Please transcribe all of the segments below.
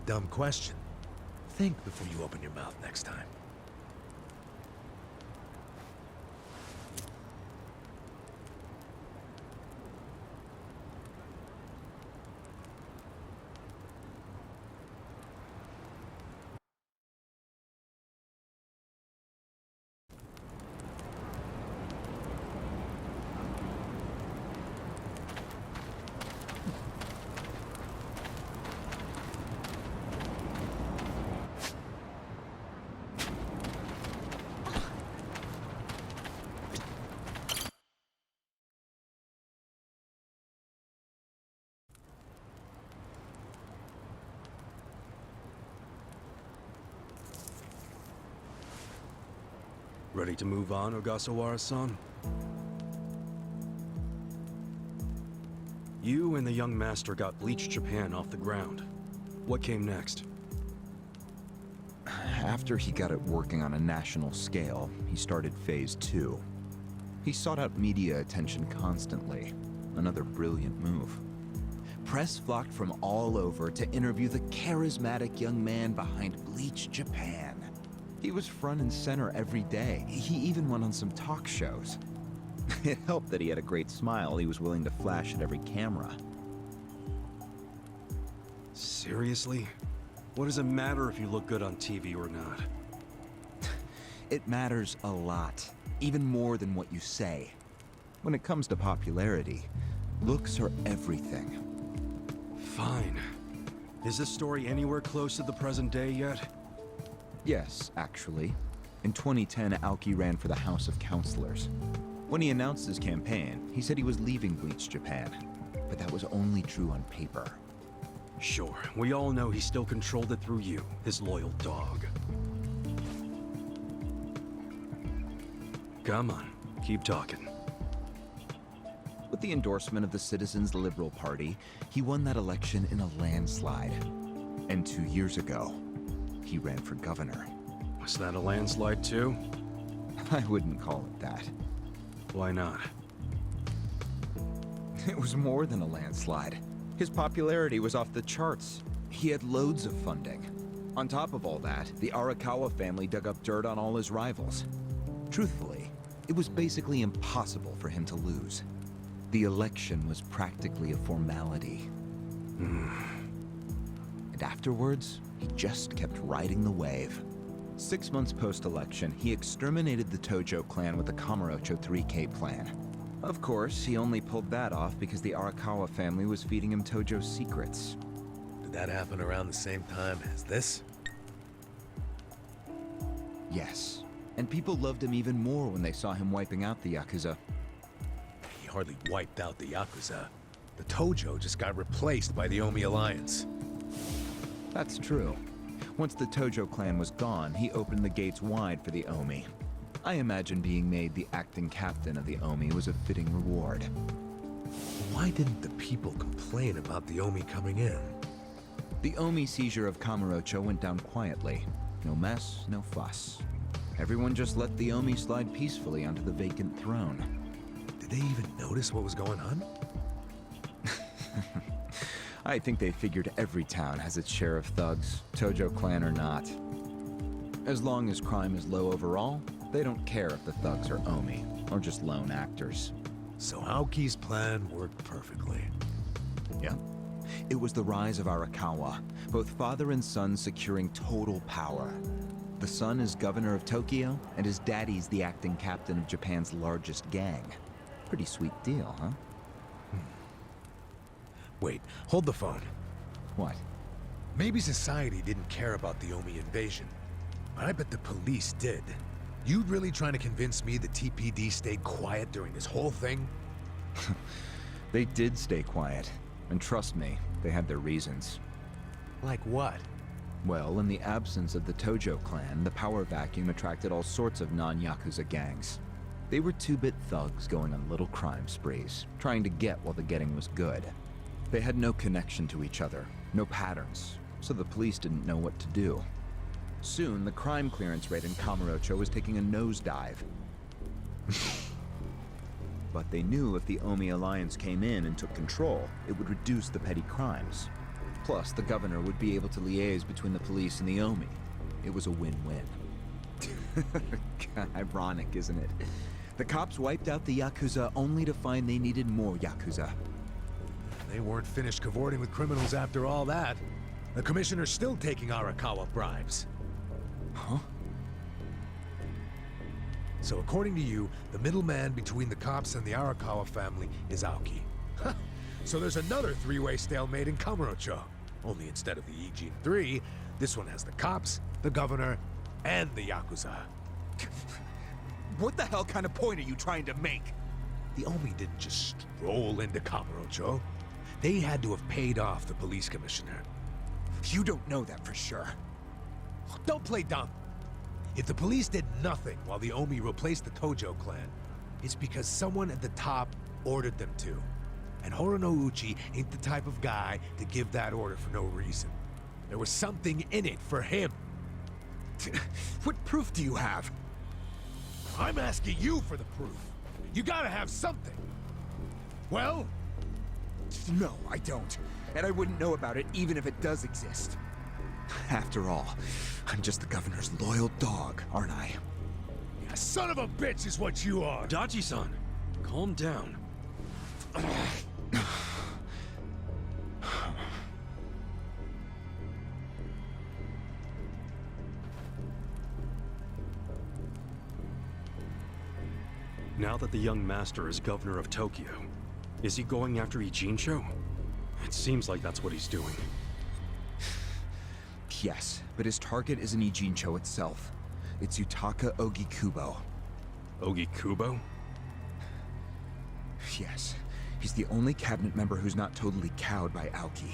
dumb question. Think before you open your mouth next time. Ready to move on, Ogasawara-san? You and the young master got Bleach Japan off the ground. What came next? After he got it working on a national scale, he started Phase 2. He sought out media attention constantly. Another brilliant move. Press flocked from all over to interview the charismatic young man behind Bleach Japan. He was front and center every day. He even went on some talk shows. It helped that he had a great smile he was willing to flash at every camera. Seriously? What does it matter if you look good on TV or not? It matters a lot, even more than what you say. When it comes to popularity, looks are everything. Fine. Is this story anywhere close to the present day yet? Yes, actually. In 2010, Aoki ran for the House of Councilors. When he announced his campaign, he said he was leaving Bleach Japan. But that was only true on paper. Sure, we all know he still controlled it through you, his loyal dog. Come on, keep talking. With the endorsement of the Citizens Liberal Party, he won that election in a landslide. And 2 years ago, he ran for governor. Was that a landslide too? I wouldn't call it that. Why not? It was more than a landslide. His popularity was off the charts. He had loads of funding. On top of all that, the Arakawa family dug up dirt on all his rivals. Truthfully, it was basically impossible for him to lose. The election was practically a formality. And afterwards, he just kept riding the wave. 6 months post-election, he exterminated the Tojo clan with the Kamurocho 3K plan. Of course, he only pulled that off because the Arakawa family was feeding him Tojo secrets. Did that happen around the same time as this? Yes, and people loved him even more when they saw him wiping out the Yakuza. He hardly wiped out the Yakuza. The Tojo just got replaced by the Omi Alliance. That's true. Once the Tojo clan was gone, he opened the gates wide for the Omi. I imagine being made the acting captain of the Omi was a fitting reward. Why didn't the people complain about the Omi coming in? The Omi seizure of Kamurocho went down quietly. No mess, no fuss. Everyone just let the Omi slide peacefully onto the vacant throne. Did they even notice what was going on? I think they figured every town has its share of thugs, Tojo clan or not. As long as crime is low overall, they don't care if the thugs are Omi, or just lone actors. So Aoki's plan worked perfectly. Yeah. It was the rise of Arakawa, both father and son securing total power. The son is governor of Tokyo, and his daddy's the acting captain of Japan's largest gang. Pretty sweet deal, huh? Wait, hold the phone. What? Maybe society didn't care about the Omi invasion, but I bet the police did. You really trying to convince me the TPD stayed quiet during this whole thing? They did stay quiet. And trust me, they had their reasons. Like what? Well, in the absence of the Tojo clan, the power vacuum attracted all sorts of non-Yakuza gangs. They were two-bit thugs going on little crime sprees, trying to get while the getting was good. They had no connection to each other, no patterns, so the police didn't know what to do. Soon, the crime clearance rate in Kamurocho was taking a nosedive. But they knew if the Omi Alliance came in and took control, it would reduce the petty crimes. Plus, the governor would be able to liaise between the police and the Omi. It was a win-win. Ironic, isn't it? The cops wiped out the Yakuza only to find they needed more Yakuza. They weren't finished cavorting with criminals after all that. The commissioner's still taking Arakawa bribes. Huh? So according to you, the middleman between the cops and the Arakawa family is Aoki. So there's another three-way stalemate in Kamurocho. Only instead of the Ijin 3, this one has the cops, the governor, and the Yakuza. What the hell kind of point are you trying to make? The Omi didn't just stroll into Kamurocho. They had to have paid off the police commissioner. You don't know that for sure. Don't play dumb. If the police did nothing while the Omi replaced the Tojo clan, it's because someone at the top ordered them to. And Horonouchi ain't the type of guy to give that order for no reason. There was something in it for him. What proof do you have? I'm asking you for the proof. You gotta have something. Well? No, I don't. And I wouldn't know about it even if it does exist. After all, I'm just the governor's loyal dog, aren't I? Yeah, son of a bitch is what you are. Dachi-san, calm down. Now that the young master is governor of Tokyo, is he going after Ijincho? It seems like that's what he's doing. Yes, but his target isn't Ijincho itself. It's Yutaka Ogikubo. Ogikubo? Yes, he's the only cabinet member who's not totally cowed by Aoki.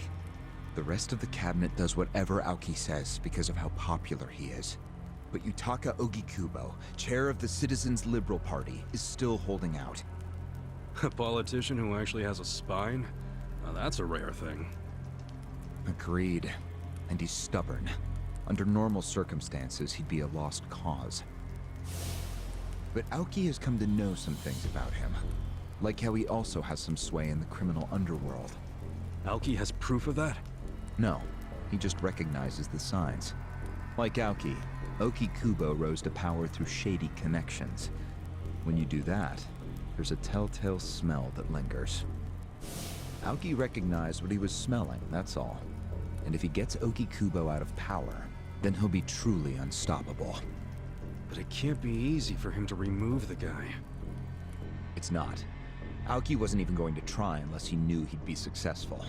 The rest of the cabinet does whatever Aoki says because of how popular he is. But Yutaka Ogikubo, chair of the Citizens Liberal Party, is still holding out. A politician who actually has a spine? Now that's a rare thing. Agreed. And he's stubborn. Under normal circumstances, he'd be a lost cause. But Aoki has come to know some things about him. Like how he also has some sway in the criminal underworld. Aoki has proof of that? No, he just recognizes the signs. Like Aoki, Ogikubo rose to power through shady connections. When you do that, there's a telltale smell that lingers. Aoki recognized what he was smelling, that's all. And if he gets Ogikubo out of power, then he'll be truly unstoppable. But it can't be easy for him to remove the guy. It's not. Aoki wasn't even going to try unless he knew he'd be successful.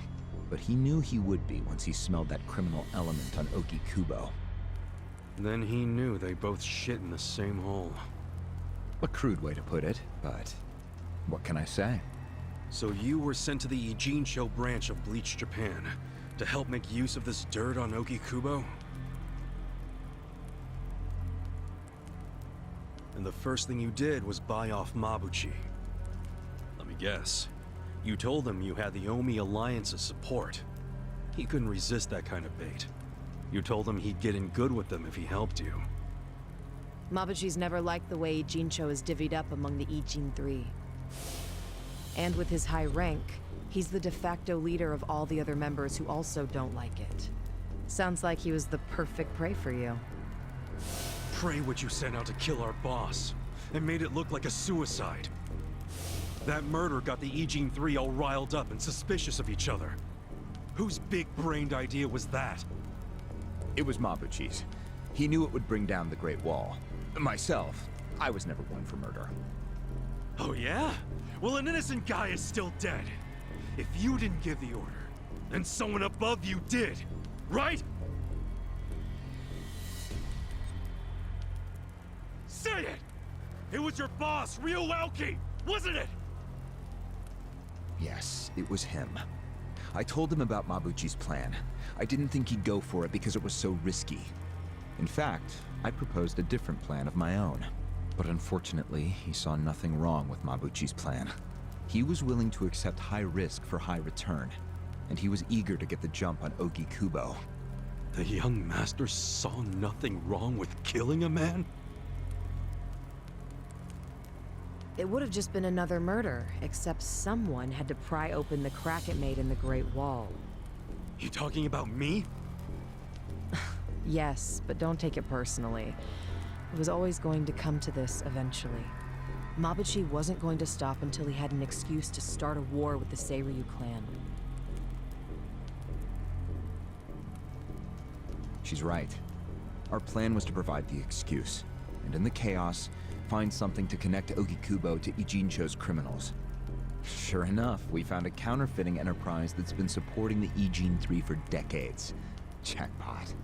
But he knew he would be once he smelled that criminal element on Ogikubo. Then he knew they both shit in the same hole. A crude way to put it, but what can I say? So you were sent to the Ijincho branch of Bleach Japan to help make use of this dirt on Ogikubo? And the first thing you did was buy off Mabuchi. Let me guess. You told him you had the Omi Alliance's support. He couldn't resist that kind of bait. You told him he'd get in good with them if he helped you. Mabuchi's never liked the way Ijincho is divvied up among the Ijin 3. And with his high rank, he's the de facto leader of all the other members who also don't like it. Sounds like he was the perfect prey for you. Pray what you sent out to kill our boss, and made it look like a suicide. That murder got the Ijin 3 all riled up and suspicious of each other. Whose big-brained idea was that? It was Mabuchi's. He knew it would bring down the Great Wall. Myself, I was never one for murder. Oh yeah? Well, an innocent guy is still dead. If you didn't give the order, then someone above you did, right? Say it! It was your boss, Ryuuki, wasn't it? Yes, it was him. I told him about Mabuchi's plan. I didn't think he'd go for it because it was so risky. In fact, I proposed a different plan of my own. But unfortunately, he saw nothing wrong with Mabuchi's plan. He was willing to accept high risk for high return, and he was eager to get the jump on Ogikubo. The young master saw nothing wrong with killing a man? It would have just been another murder, except someone had to pry open the crack it made in the Great Wall. You talking about me? Yes, but don't take it personally. It was always going to come to this eventually. Mabuchi wasn't going to stop until he had an excuse to start a war with the Seiryu clan. She's right. Our plan was to provide the excuse, and in the chaos, find something to connect Ogikubo to Ijincho's criminals. Sure enough, we found a counterfeiting enterprise that's been supporting the Ijin 3 for decades. Jackpot.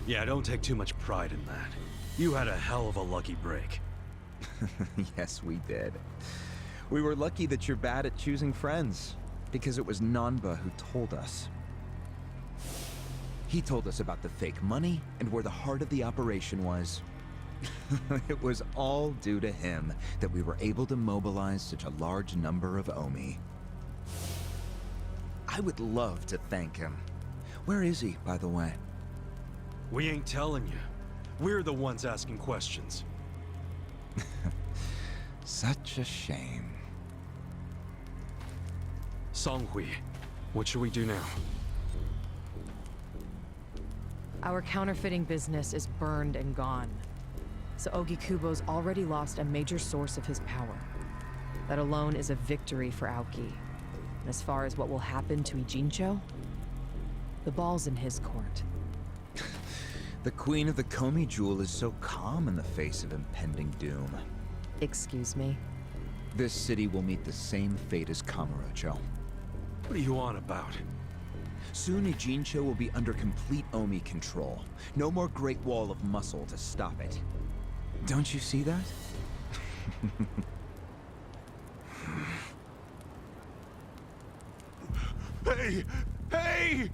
Yeah, don't take too much pride in that. You had a hell of a lucky break. Yes, we did. We were lucky that you're bad at choosing friends, because it was Nanba who told us. He told us about the fake money and where the heart of the operation was. It was all due to him that we were able to mobilize such a large number of Omi. I would love to thank him. Where is he, by the way? We ain't telling you. We're the ones asking questions. Such a shame. Songhui, what should we do now? Our counterfeiting business is burned and gone. So Ogikubo's already lost a major source of his power. That alone is a victory for Aoki. And as far as what will happen to Ijincho, the ball's in his court. The Queen of the Komi Jewel is so calm in the face of impending doom. Excuse me? This city will meet the same fate as Kamurocho. What are you on about? Soon Ijincho will be under complete Omi control. No more Great Wall of Muscle to stop it. Don't you see that? Hey! Hey!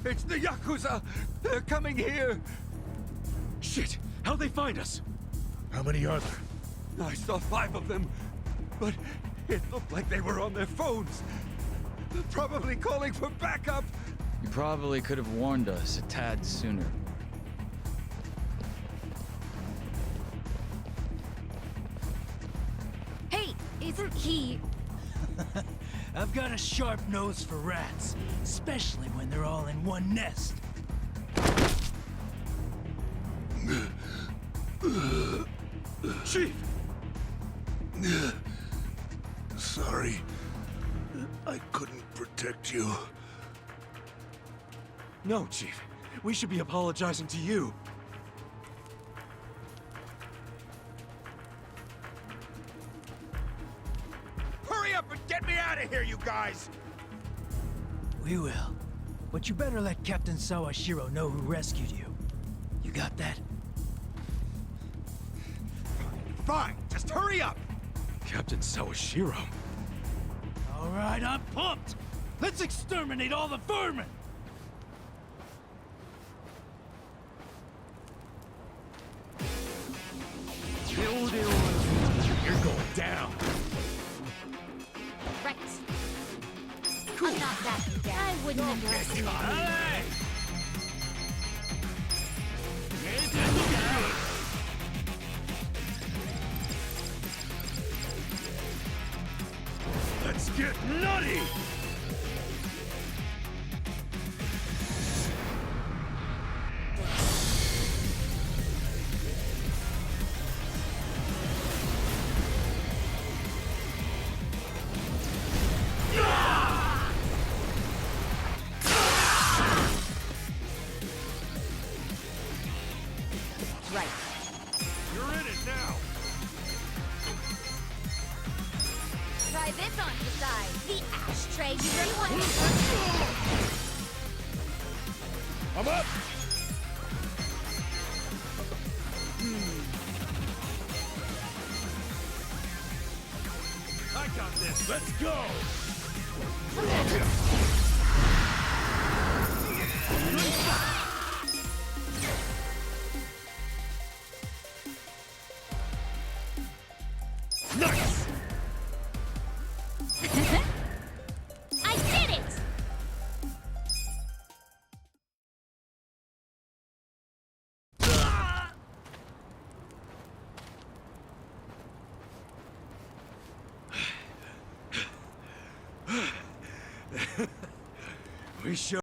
It's the Yakuza! They're coming here! Shit! How'd they find us? How many are there? I saw 5 of them, but it looked like they were on their phones. Probably calling for backup. You probably could have warned us a tad sooner. Hey, isn't he... I've got a sharp nose for rats, especially when they're all in one nest. Chief! Sorry. I couldn't protect you. No, Chief. We should be apologizing to you. Hurry up and get me out of here, you guys! We will. But you better let Captain Sawashiro know who rescued you. You got that? Fine, just hurry up! Captain Sawashiro. All right, I'm pumped! Let's exterminate all the vermin! You're going down. Right. I'm not that bad. I wouldn't underestimate you. Let's get nutty! Right. You're in it now! Try this on the side. The ashtray you really want. I'm up! I got this! Let's go! Be sure.